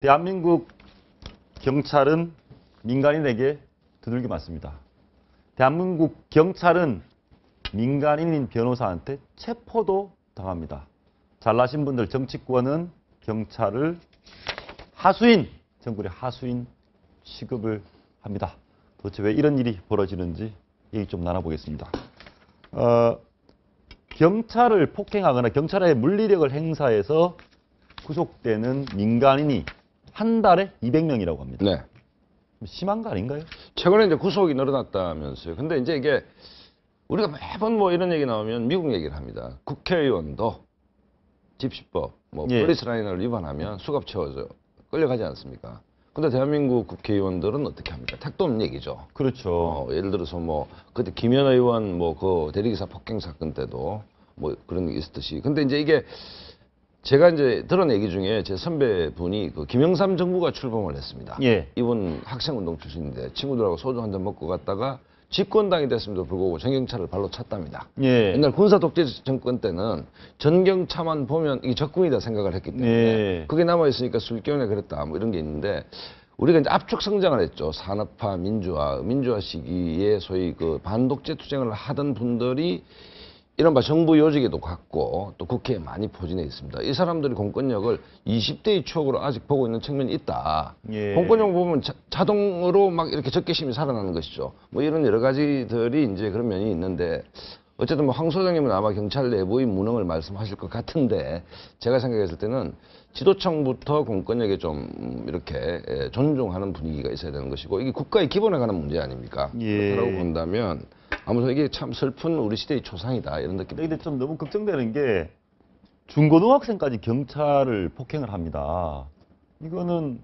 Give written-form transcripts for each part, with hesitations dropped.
대한민국 경찰은 민간인에게 두들겨 맞습니다. 대한민국 경찰은 민간인인 변호사한테 체포도 당합니다. 잘나신 분들 정치권은 경찰을 하수인, 정글의 하수인 취급을 합니다. 도대체 왜 이런 일이 벌어지는지 얘기 좀 나눠보겠습니다. 경찰을 폭행하거나 경찰의 물리력을 행사해서 구속되는 민간인이 한 달에 200명이라고 합니다. 네. 심한 거 아닌가요? 최근에 이제 구속이 늘어났다면서요. 근데 이제 이게 우리가 매번 뭐 이런 얘기 나오면 미국 얘기를 합니다. 국회의원도 집시법, 뭐 폴리스 라인을 위반하면 수갑 채워져 끌려가지 않습니까? 근데 대한민국 국회의원들은 어떻게 합니까? 택도 없는 얘기죠. 그렇죠. 예를 들어서 뭐 그때 김현 의원 뭐 그 대리기사 폭행 사건 때도 뭐 그런 게 있었듯이. 근데 이제 이게 제가 이제 들은 얘기 중에 제 선배분이 그 김영삼 정부가 출범을 했습니다. 예. 이분 학생운동 출신인데 친구들하고 소주 한 잔 먹고 갔다가 집권당이 됐음에도 불구하고 전경차를 발로 찼답니다. 예. 옛날 군사 독재 정권 때는 전경차만 보면 이게 적군이다 생각을 했기 때문에 예. 그게 남아있으니까 술기운에 그랬다 뭐 이런 게 있는데 우리가 이제 압축 성장을 했죠. 산업화, 민주화 시기에 소위 그 반독재 투쟁을 하던 분들이 이른바 정부 요직에도 갔고 또 국회에 많이 포진해 있습니다. 이 사람들이 공권력을 20대의 추억으로 아직 보고 있는 측면이 있다. 예. 공권력 보면 자동으로 막 이렇게 적개심이 살아나는 것이죠. 뭐 이런 여러 가지들이 이제 그런 면이 있는데 어쨌든 뭐 황 소장님은 아마 경찰 내부의 무능을 말씀하실 것 같은데 제가 생각했을 때는 지도층부터 공권력에 좀 이렇게 존중하는 분위기가 있어야 되는 것이고 이게 국가의 기본에 관한 문제 아닙니까? 예. 그렇다고 본다면 아무튼 이게 참 슬픈 우리 시대의 초상이다 이런 느낌. 근데 좀 너무 걱정되는 게 중고등학생까지 경찰을 폭행을 합니다. 이거는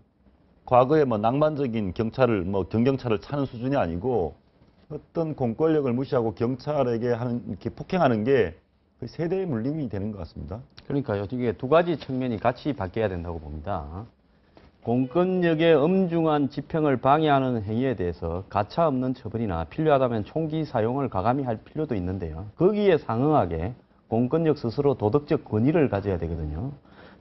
과거에 뭐 낭만적인 경찰을 뭐 경찰을 차는 수준이 아니고 어떤 공권력을 무시하고 경찰에게 하는 이렇게 폭행하는 게 거의 세대의 물림이 되는 것 같습니다. 그러니까요. 이게 두 가지 측면이 같이 바뀌어야 된다고 봅니다. 공권력의 엄중한 집행을 방해하는 행위에 대해서 가차없는 처벌이나 필요하다면 총기 사용을 가감히 할 필요도 있는데요. 거기에 상응하게 공권력 스스로 도덕적 권위를 가져야 되거든요.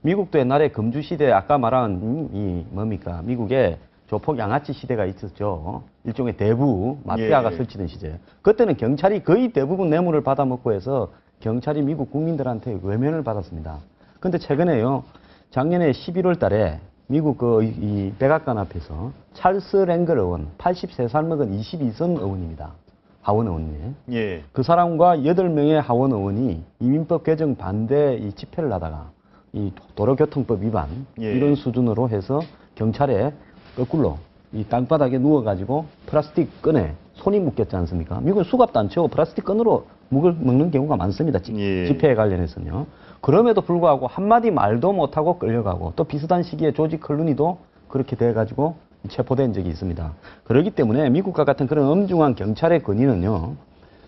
미국도 옛날에 금주시대 아까 말한 이 뭡니까? 미국에 조폭 양아치 시대가 있었죠. 일종의 대부 마피아가 예. 설치된 시대. 그때는 경찰이 거의 대부분 뇌물을 받아먹고 해서 경찰이 미국 국민들한테 외면을 받았습니다. 근데 최근에요. 작년에 11월 달에 미국 이 백악관 앞에서 찰스 랭글 의원, 83살 먹은 22선 의원입니다. 하원 의원님. 예. 그 사람과 8명의 하원 의원이 이민법 개정 반대 이 집회를 하다가 이 도로교통법 위반 예. 이런 수준으로 해서 경찰에 거꾸로 이 땅바닥에 누워가지고 플라스틱 끈에 손이 묶였지 않습니까? 미국은 수갑도 안 채우고 플라스틱 끈으로 먹는 경우가 많습니다. 예. 집회에 관련해서는요. 그럼에도 불구하고 한마디 말도 못하고 끌려가고 또 비슷한 시기에 조지 클루니도 그렇게 돼가지고 체포된 적이 있습니다. 그렇기 때문에 미국과 같은 그런 엄중한 경찰의 권위는요.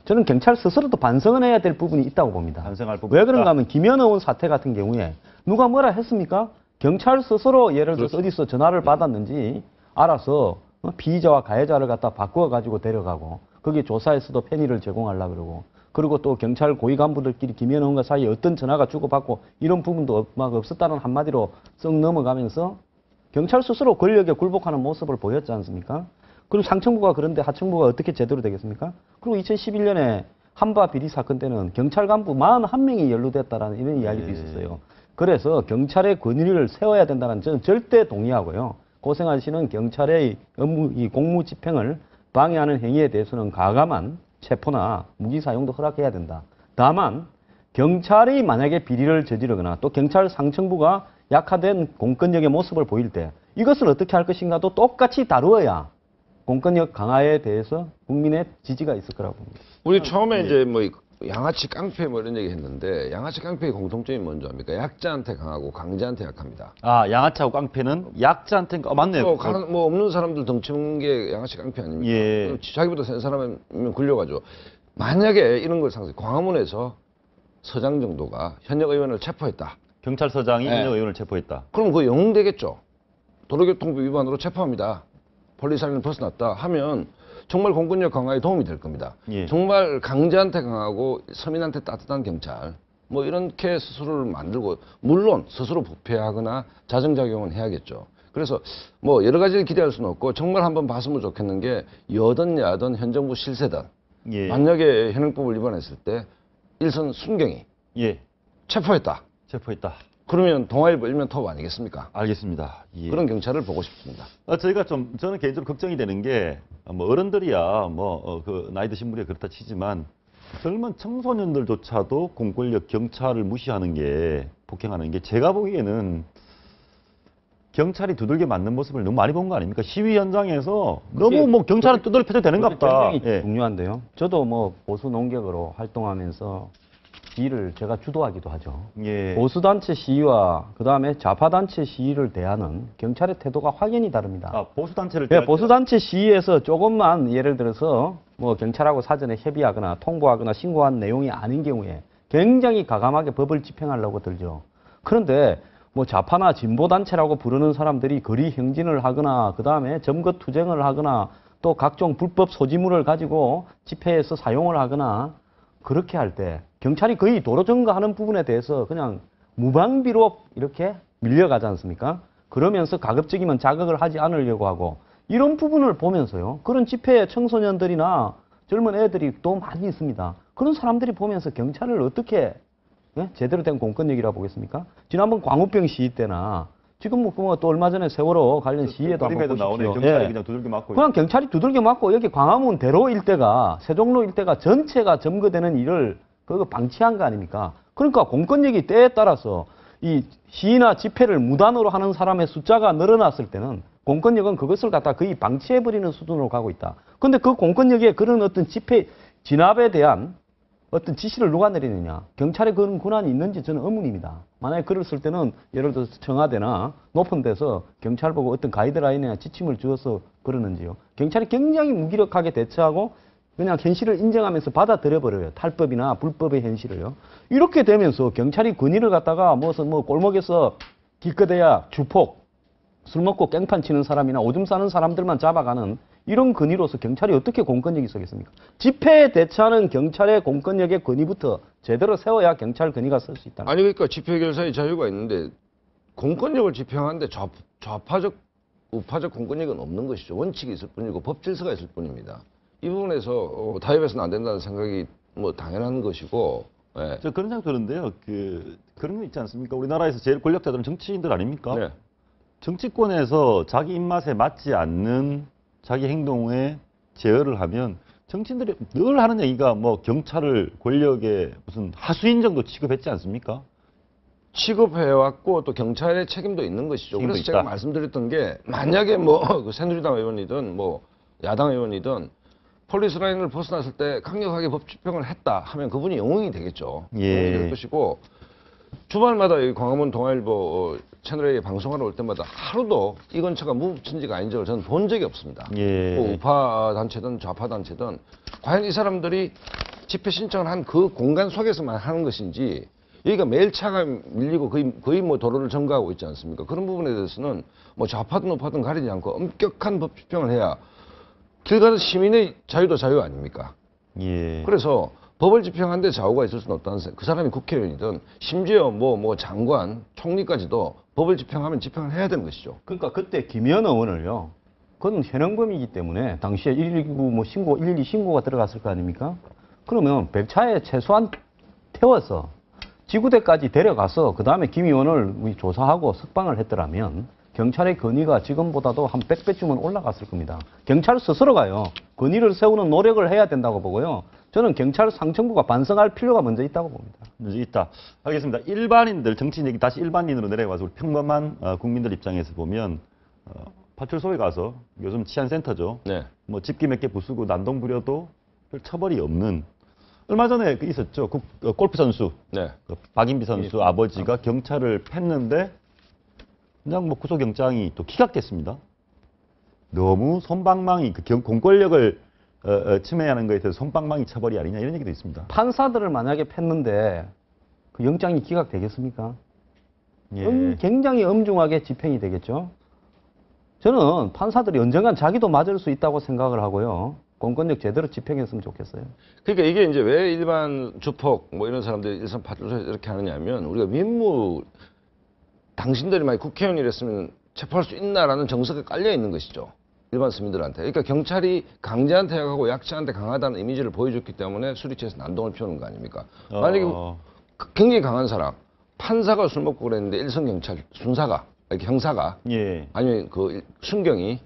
저는 경찰 스스로도 반성을 해야 될 부분이 있다고 봅니다. 반성할 부분이 왜 그런가 있다. 하면 김현 의원 사태 같은 경우에 누가 뭐라 했습니까? 경찰 스스로 예를 들어서 그렇죠. 어디서 전화를 받았는지 알아서 피의자와 가해자를 갖다 바꾸어가지고 데려가고 거기에 조사에서도 편의를 제공하려고 그러고 그리고 또 경찰 고위 간부들끼리 김현 의원과 사이에 어떤 전화가 주고받고 이런 부분도 막 없었다는 한마디로 썩 넘어가면서 경찰 스스로 권력에 굴복하는 모습을 보였지 않습니까? 그리고 상층부가 그런데 하층부가 어떻게 제대로 되겠습니까? 그리고 2011년에 한바 비리 사건 때는 경찰 간부 41명이 연루됐다라는 이런 이야기도 있었어요. 그래서 경찰의 권위를 세워야 된다는 저는 절대 동의하고요. 고생하시는 경찰의 업무, 이 공무 집행을 방해하는 행위에 대해서는 가감한 체포나 무기 사용도 허락해야 된다. 다만 경찰이 만약에 비리를 저지르거나 또 경찰 상층부가 약화된 공권력의 모습을 보일 때 이것을 어떻게 할 것인가도 똑같이 다루어야 공권력 강화에 대해서 국민의 지지가 있을 거라고 봅니다. 우리 처음에 이제 뭐 양아치 깡패 뭐 이런 얘기 했는데 양아치 깡패의 공통점이 뭔지 압니까? 약자한테 강하고 강자한테 약합니다. 아, 양아치하고 깡패는 약자한테 맞네요. 뭐 없는 사람들 덩치는 게 양아치 깡패 아닙니까? 예. 자기보다 센 사람이면 굴려가죠. 만약에 이런 걸 상상, 광화문에서 서장 정도가 현역 의원을 체포했다. 경찰서장이 네. 현역 의원을 체포했다. 그럼 그거 영웅되겠죠. 도로교통법 위반으로 체포합니다. 폴리사인을 벗어났다 하면 정말 공권력 강화에 도움이 될 겁니다. 예. 정말 강자한테 강하고 서민한테 따뜻한 경찰 뭐 이렇게 스스로를 만들고 물론 스스로 부패하거나 자정작용은 해야겠죠. 그래서 뭐 여러 가지를 기대할 수는 없고 정말 한번 봤으면 좋겠는 게 여든 야든 현 정부 실세든 예. 만약에 현행법을 위반했을 때 일선 순경이 예. 체포했다. 체포했다. 그러면 동아일보 일면톱 아니겠습니까? 알겠습니다. 예. 그런 경찰을 보고 싶습니다. 저희가 저는 개인적으로 걱정이 되는 게, 뭐, 어른들이야, 그, 나이 드신 분이 그렇다 치지만, 젊은 청소년들조차도 공권력 경찰을 무시하는 게, 폭행하는 게, 제가 보기에는 경찰이 두들겨 맞는 모습을 너무 많이 본 거 아닙니까? 시위 현장에서 너무 뭐 경찰은 두들겨 펴도 되는가 보다. 굉장히 예. 중요한데요. 저도 뭐 보수 농객으로 활동하면서 시위를 제가 주도하기도 하죠. 예. 보수단체 시위와 그다음에 좌파단체 시위를 대하는 경찰의 태도가 확연히 다릅니다. 아, 보수단체를. 예, 보수단체 시위에서 조금만 예를 들어서 뭐 경찰하고 사전에 협의하거나 통보하거나 신고한 내용이 아닌 경우에 굉장히 과감하게 법을 집행하려고 들죠. 그런데 뭐 좌파나 진보단체라고 부르는 사람들이 거리 행진을 하거나 그다음에 점거 투쟁을 하거나 또 각종 불법 소지물을 가지고 집회에서 사용을 하거나 그렇게 할 때 경찰이 거의 도로 점거하는 부분에 대해서 그냥 무방비로 이렇게 밀려가지 않습니까? 그러면서 가급적이면 자극을 하지 않으려고 하고 이런 부분을 보면서요. 그런 집회에 청소년들이나 젊은 애들이 또 많이 있습니다. 그런 사람들이 보면서 경찰을 어떻게 제대로 된 공권력이라고 보겠습니까? 지난번 광우병 시위 때나 지금 뭐 또 얼마 전에 세월호 관련 시위에도 한번 그림에도 보십시오. 나오네. 경찰이 예. 그냥 두들겨 맞고. 그냥 경찰이 두들겨 맞고 여기 광화문 대로 일대가 세종로 일대가 전체가 점거되는 일을 그거 방치한 거 아닙니까? 그러니까 공권력이 때에 따라서 이 시위나 집회를 무단으로 하는 사람의 숫자가 늘어났을 때는 공권력은 그것을 갖다 거의 방치해버리는 수준으로 가고 있다. 그런데 그 공권력에 그런 어떤 집회 진압에 대한 어떤 지시를 누가 내리느냐. 경찰에 그런 권한이 있는지 저는 의문입니다. 만약에 그랬을 때는 예를 들어서 청와대나 높은 데서 경찰 보고 어떤 가이드라인이나 지침을 주어서 그러는지요. 경찰이 굉장히 무기력하게 대처하고 그냥 현실을 인정하면서 받아들여버려요. 탈법이나 불법의 현실을요. 이렇게 되면서 경찰이 권위를 갖다가 무슨 뭐 골목에서 기껏해야 주폭, 술 먹고 깽판 치는 사람이나 오줌 싸는 사람들만 잡아가는 이런 권위로서 경찰이 어떻게 공권력이 서겠습니까? 집회에 대처하는 경찰의 공권력의 권위부터 제대로 세워야 경찰 권위가 설 수 있다. 아니 그러니까 집회 결사의 자유가 있는데 공권력을 집행하는데 좌파적, 우파적 공권력은 없는 것이죠. 원칙이 있을 뿐이고 법 질서가 있을 뿐입니다. 이 부분에서 타협해서는 안 된다는 생각이 뭐 당연한 것이고. 예. 저 그런 생각 드는데요. 그런 거 있지 않습니까? 우리나라에서 제일 권력자들은 정치인들 아닙니까? 네. 정치권에서 자기 입맛에 맞지 않는 자기 행동에 제어를 하면 정치인들이 늘 하는 얘기가 뭐 경찰을 권력의 무슨 하수인 정도 취급했지 않습니까? 취급해왔고 또 경찰의 책임도 있는 것이죠. 책임도 그래서 있다. 제가 말씀드렸던 게 만약에 뭐 그 새누리당 의원이든 뭐 야당 의원이든 폴리스 라인을 벗어났을 때 강력하게 법 집행을 했다 하면 그분이 영웅이 되겠죠. 예. 영웅이 될 것이고 주말마다 이 광화문 동아일보 채널에 방송하러 올 때마다 하루도 이 근처가 무법천지가 아닌 적을 저는 본 적이 없습니다. 예. 뭐 우파 단체든 좌파 단체든 과연 이 사람들이 집회 신청을 한 그 공간 속에서만 하는 것인지 여기가 매일 차가 밀리고 거의 뭐 도로를 점거하고 있지 않습니까? 그런 부분에 대해서는 뭐 좌파든 우파든 가리지 않고 엄격한 법 집행을 해야 길 가는 시민의 자유도 자유 아닙니까? 예. 그래서 법을 집행하는데 좌우가 있을 수는 없다는 생각. 그 사람이 국회의원이든 심지어 뭐 장관, 총리까지도 법을 집행하면 집행을 해야 되는 것이죠. 그러니까 그때 김현 의원을요. 그건 현행범이기 때문에 당시에 119 뭐 신고, 112 신고가 들어갔을 거 아닙니까? 그러면 백차에 최소한 태워서 지구대까지 데려가서 그 다음에 김 의원을 우리 조사하고 석방을 했더라면 경찰의 권위가 지금보다도 한 100배쯤은 올라갔을 겁니다. 경찰 스스로가요. 권위를 세우는 노력을 해야 된다고 보고요. 저는 경찰 상층부가 반성할 필요가 먼저 있다고 봅니다. 문제 있다. 알겠습니다. 일반인들, 정치인 얘기 다시 일반인으로 내려가서 우리 평범한 국민들 입장에서 보면 파출소에 가서 요즘 치안센터죠. 네. 뭐 집기 몇 개 부수고 난동 부려도 별 처벌이 없는. 얼마 전에 있었죠. 골프 선수. 네. 박인비 선수 아버지가 경찰을 팼는데 그냥 뭐 구속영장이 또 기각됐습니다. 너무 솜방망이 공권력을 침해하는 것에 대해서 솜방망이 처벌이 아니냐 이런 얘기도 있습니다. 판사들을 만약에 팼는데 그 영장이 기각되겠습니까? 예. 굉장히 엄중하게 집행이 되겠죠. 저는 판사들이 언젠간 자기도 맞을 수 있다고 생각을 하고요. 공권력 제대로 집행했으면 좋겠어요. 그러니까 이게 이제 왜 일반 주폭 뭐 이런 사람들이 일선 파출소에서 이렇게 하느냐면 우리가 당신들이 만약 국회의원이랬으면 체포할 수 있나라는 정석에 깔려 있는 것이죠. 일반 시민들한테. 그러니까 경찰이 강자한테 약하고 약자한테 강하다는 이미지를 보여줬기 때문에 수리체에서 난동을 피우는 거 아닙니까? 만약에 굉장히 강한 사람, 판사가 술 먹고 그랬는데 일선 경찰, 순사가, 이렇게 형사가, 예. 아니면 그 순경이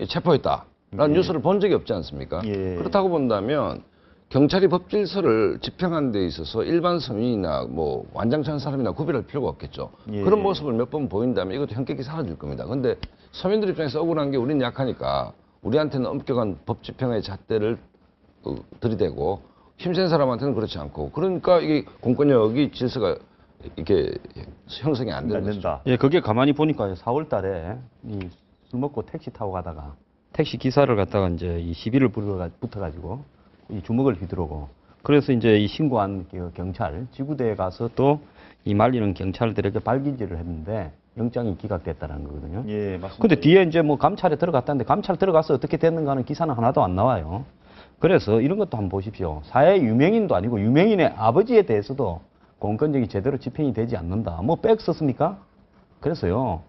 체포했다라는 뉴스를 본 적이 없지 않습니까? 예. 그렇다고 본다면 경찰이 법질서를 집행하는 데 있어서 일반 서민이나 뭐 완장찬 사람이나 구별할 필요가 없겠죠. 예. 그런 모습을 몇 번 보인다면 이것도 현격히 사라질 겁니다. 근데 서민들 입장에서 억울한 게 우리는 약하니까 우리한테는 엄격한 법 집행의 잣대를 들이대고 힘센 사람한테는 그렇지 않고 그러니까 이게 공권력이 질서가 이렇게 형성이 안 되는 거죠. 된다. 예, 그게 가만히 보니까 4월 달에 이 술 먹고 택시 타고 가다가 택시 기사를 갖다가 이제 이 시비를 붙어가지고 이 주먹을 휘두르고 그래서 이제 이 신고한 그 경찰 지구대에 가서 또 이 말리는 경찰들에게 발기질을 했는데 영장이 기각됐다는 거거든요. 예, 맞습니다. 근데 뒤에 이제 뭐 감찰에 들어갔다는데 감찰 들어가서 어떻게 됐는가는 기사는 하나도 안 나와요. 그래서 이런 것도 한번 보십시오. 사회 유명인도 아니고 유명인의 아버지에 대해서도 공권력이 제대로 집행이 되지 않는다. 뭐 빽 썼습니까? 그래서요.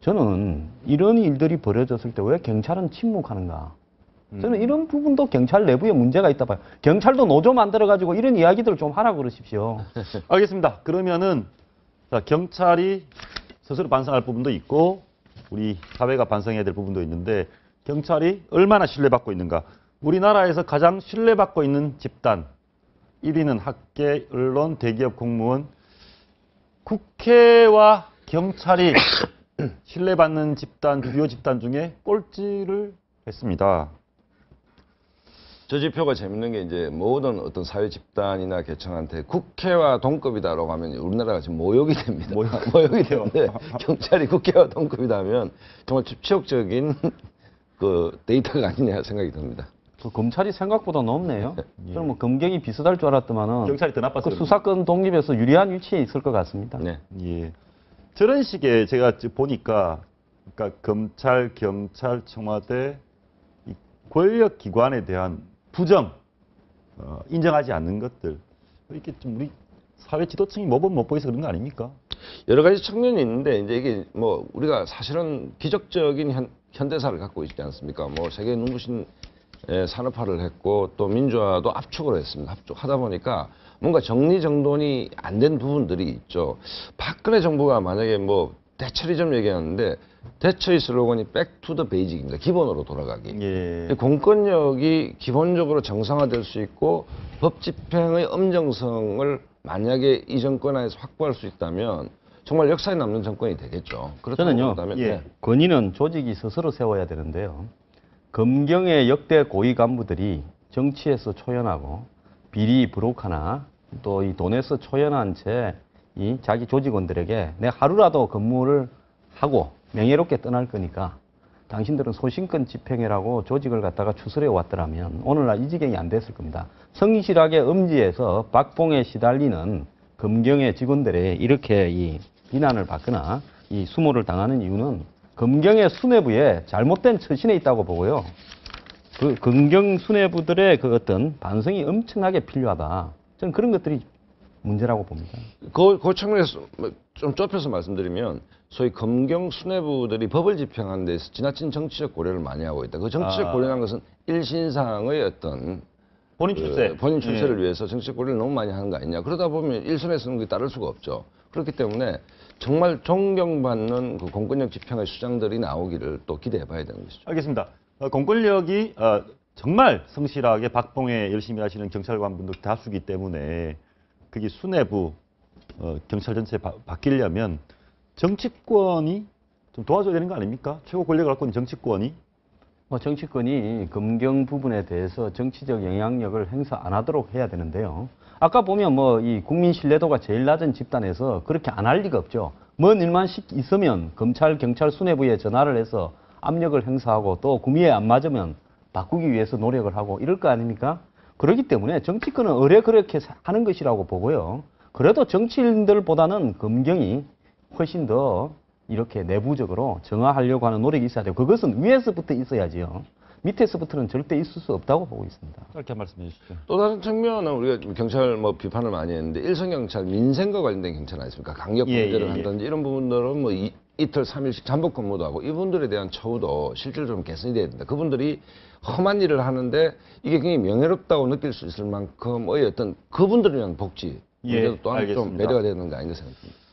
저는 이런 일들이 벌어졌을 때 왜 경찰은 침묵하는가? 저는 이런 부분도 경찰 내부에 문제가 있다 봐요. 경찰도 노조 만들어가지고 이런 이야기들을 좀 하라고 그러십시오. 알겠습니다. 그러면은 자, 경찰이 스스로 반성할 부분도 있고 우리 사회가 반성해야 될 부분도 있는데 경찰이 얼마나 신뢰받고 있는가? 우리나라에서 가장 신뢰받고 있는 집단 1위는 학계, 언론, 대기업, 공무원, 국회와 경찰이 신뢰받는 집단, 주요 집단 중에 꼴찌를 했습니다. 저 지표가 재밌는 게 이제 모든 어떤 사회 집단이나 계층한테 국회와 동급이다라고 하면 우리나라가 지금 모욕이 됩니다. 모욕이 되는데 경찰이 국회와 동급이다 하면 정말 치욕적인 그 데이터가 아니냐 생각이 듭니다. 그 검찰이 생각보다 높네요. 저는 뭐 검경이 비슷할 줄 알았더만은 경찰이 더 나빴어요. 그 수사권 독립에서 유리한 위치에 있을 것 같습니다. 네. 예. 저런 식의 제가 보니까 그러니까 검찰, 경찰, 청와대 이 권력 기관에 대한 부정, 인정하지 않는 것들 이렇게 좀 우리 사회 지도층이 모범 못 보여서 그런 거 아닙니까? 여러 가지 측면이 있는데 이제 이게 뭐 우리가 사실은 기적적인 현대사를 갖고 있지 않습니까? 뭐 세계 눈부신 산업화를 했고 또 민주화도 압축을 했습니다. 압축하다 보니까 뭔가 정리정돈이 안 된 부분들이 있죠. 박근혜 정부가 만약에 뭐 대처리즘 얘기하는데 대처의 슬로건이 Back to the Basic입니다. 기본으로 돌아가기. 예. 공권력이 기본적으로 정상화될 수 있고 법 집행의 엄정성을 만약에 이 정권 안에서 확보할 수 있다면 정말 역사에 남는 정권이 되겠죠. 저는요, 예. 권위는 조직이 스스로 세워야 되는데요. 검경의 역대 고위 간부들이 정치에서 초연하고 비리 브로커나 또 이 돈에서 초연한 채 이 자기 조직원들에게 내가 하루라도 근무를 하고 명예롭게 떠날 거니까 당신들은 소신권 집행해라고 조직을 갖다가 추스려 왔더라면 오늘날 이 지경이 안 됐을 겁니다. 성실하게 음지에서 박봉에 시달리는 검경의 직원들이 이렇게 이 비난을 받거나 이 수모를 당하는 이유는 검경의 수뇌부에 잘못된 처신에 있다고 보고요. 그 검경 수뇌부들의 그 어떤 반성이 엄청나게 필요하다. 저는 그런 것들이 문제라고 봅니다. 그 측면에서 좀 좁혀서 말씀드리면 소위 검경 수뇌부들이 법을 집행하는 데서 지나친 정치적 고려를 많이 하고 있다. 그 정치적 고려라는 것은 일신상의 어떤 본인 출세. 본인 출세를 위해서 정치적 고려를 너무 많이 하는 거 아니냐. 그러다 보면 일선에 서는 게 따를 수가 없죠. 그렇기 때문에 정말 존경받는 그 공권력 집행의 수장들이 나오기를 또 기대해 봐야 되는 것이죠. 알겠습니다. 공권력이 정말 성실하게 박봉에 열심히 하시는 경찰관분들 다수기 때문에 그게 수뇌부 경찰 전체에 바뀌려면 정치권이 좀 도와줘야 되는 거 아닙니까? 최고 권력을 갖고 있는 정치권이. 뭐 정치권이 검경 부분에 대해서 정치적 영향력을 행사 안 하도록 해야 되는데요. 아까 보면 뭐 이 국민 신뢰도가 제일 낮은 집단에서 그렇게 안 할 리가 없죠. 뭔 일만 있으면 검찰, 경찰 수뇌부에 전화를 해서 압력을 행사하고 또 구미에 안 맞으면 바꾸기 위해서 노력을 하고 이럴 거 아닙니까? 그렇기 때문에 정치권은 의뢰 그렇게 하는 것이라고 보고요. 그래도 정치인들보다는 검경이 훨씬 더 이렇게 내부적으로 정화하려고 하는 노력이 있어야 돼요. 그것은 위에서부터 있어야지요. 밑에서부터는 절대 있을 수 없다고 보고 있습니다. 짧게 말씀해 주시죠. 또 다른 측면은 우리가 경찰 뭐 비판을 많이 했는데 일선 경찰 민생과 관련된 경찰 아니십니까? 강력 범죄를 한다든지 이런 부분들은 뭐 이틀, 3일씩 잠복 근무도 하고 이분들에 대한 처우도 실질적으로 개선이 돼야 된다. 그분들이 험한 일을 하는데 이게 굉장히 명예롭다고 느낄 수 있을 만큼의 어떤 그분들을 위한 복지 예, 문제도 또한 좀 알겠습니다. 배려가 되는 거 아닌가 생각합니다.